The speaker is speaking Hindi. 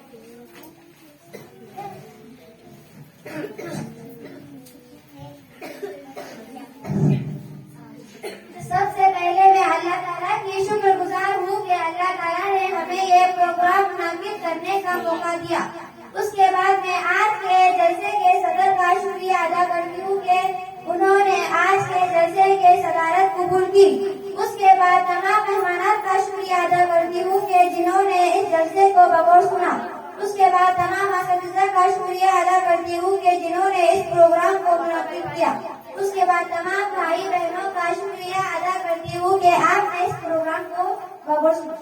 सबसे पहले मैं अल्लाह ताला की शुक्रगुजार हूँ कि अल्लाह ताला ने हमें ये प्रोग्राम मुनाकिद करने का मौका दिया। उसके बाद मैं आज के जलसे के सदर का शुक्रिया अदा करती हूँ कि उन्होंने आज के जलसे के सदारत कबूल की। उसके बाद तमाम मेहमानात का शुक्रिया अदा करती हूँ कि जिन्होंने इस जलसे को बगौर सुना। उसके बाद तमाम असातिज़ा का शुक्रिया अदा करती हूँ कि जिन्होंने इस प्रोग्राम को मुनाकिद किया। उसके बाद तमाम भाई बहनों का शुक्रिया अदा करती हूँ कि आपने इस प्रोग्राम को बगौर सुना।